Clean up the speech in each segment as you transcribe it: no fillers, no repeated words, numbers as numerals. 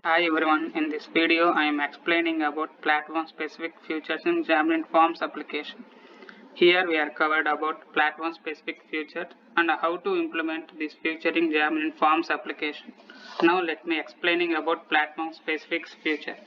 Hi everyone, in this video I am explaining about platform specific features in Xamarin Forms application. Here we are covered about platform specific features and how to implement this feature in Xamarin Forms application. Now let me explaining about platform specific feature.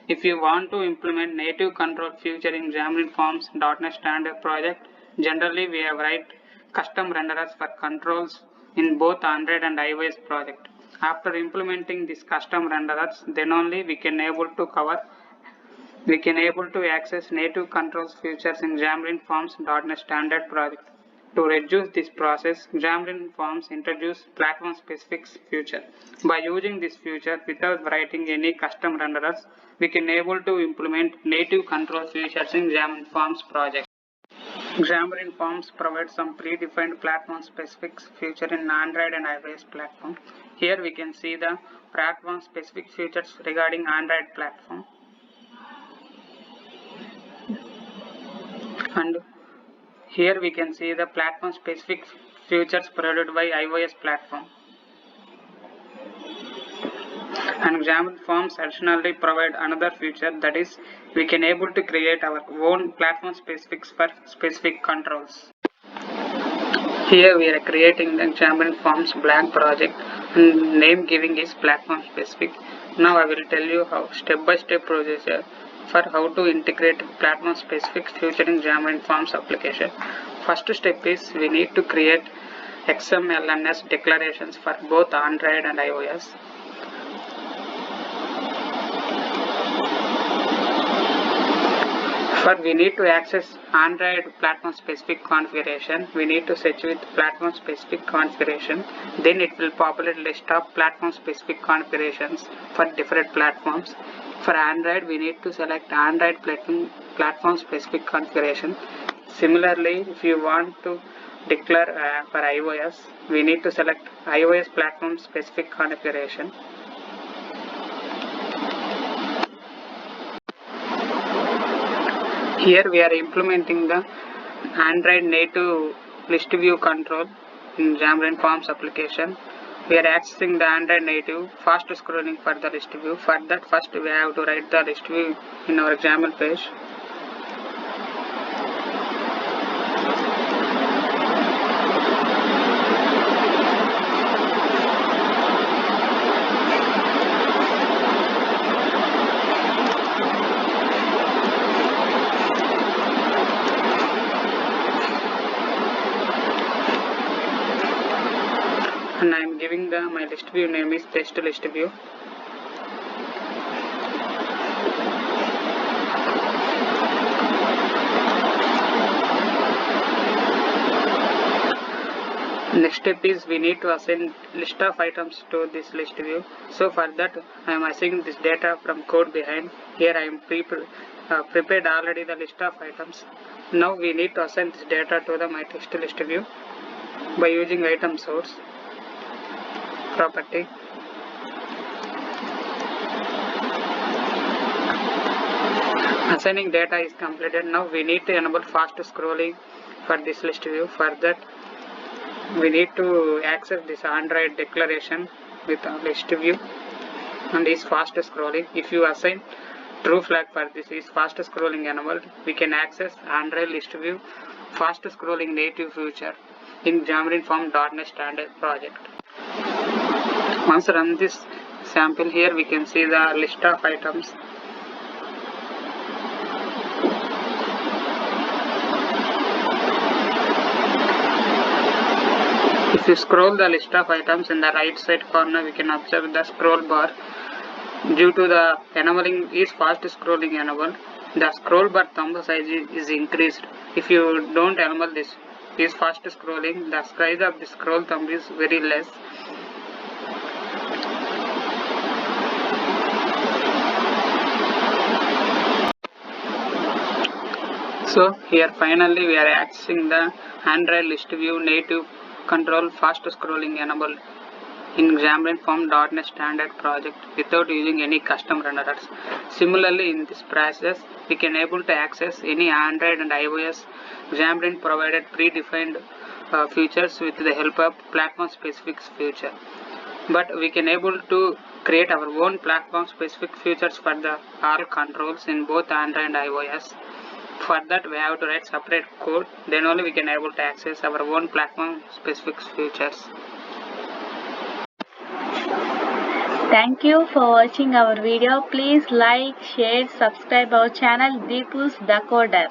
If you want to implement native control feature in Xamarin Forms .NET Standard project, generally we have write custom renderers for controls in both Android and iOS project. After implementing this custom renderers, then only we can able to access native controls features in Xamarin Forms .NET Standard project. To reduce this process, Xamarin Forms introduce platform specific feature. By using this feature without writing any custom renderers, we can able to implement native control features in Xamarin Forms project. Xamarin Forms provides some predefined platform-specific feature in Android and iOS platform. Here we can see the platform-specific features regarding Android platform. And here we can see the platform-specific features provided by iOS platform. And Xamarin Forms additionally provide another feature, that is we can able to create our own platform specifics for specific controls. Here we are creating the Xamarin Forms blank project and name giving is platform specific. Now I will tell you how step-by-step procedure for how to integrate platform specific feature in Xamarin Forms application. First step is we need to create XMLNS declarations for both Android and iOS. For we need to access Android platform specific configuration, we need to search with platform specific configuration. Then it will populate list of platform specific configurations for different platforms. For Android, we need to select Android platform specific configuration. Similarly, if you want to declare for iOS, we need to select iOS platform specific configuration. Here we are implementing the Android native list view control in Xamarin Forms application. We are accessing the Android native fast scrolling for the list view. For that, first we have to write the list view in our XAML page. And I am giving my list view name is paste list view. Next step is we need to assign list of items to this list view. So for that I am assigning this data from code behind. Here I am prepared already the list of items. Now we need to assign this data to the my text list view by using item source property. Assigning data is completed. Now we need to enable fast scrolling for this list view. For that we need to access this Android declaration with a list view and is fast scrolling. If you assign true flag for this is fast scrolling enabled, we can access Android list view fast scrolling native feature in Xamarin Forms .NET Standard project. Once run this sample, here we can see the list of items. If you scroll the list of items in the right side corner, we can observe the scroll bar. Due to the enabling is fast scrolling enabled, the scroll bar thumb size is increased. If you don't enable this is fast scrolling, the size of the scroll thumb is very less. So here finally we are accessing the Android list view native control fast scrolling enabled in Xamarin Forms .NET Standard project without using any custom renderers. Similarly, in this process, we can able to access any Android and iOS Xamarin provided predefined features with the help of platform specific feature. But we can able to create our own platform specific features for the all controls in both Android and iOS. For that we have to write separate code, then only we can able to access our own platform specific features. Thank you for watching our video. Please like, share, subscribe our channel Deepu's Decoder.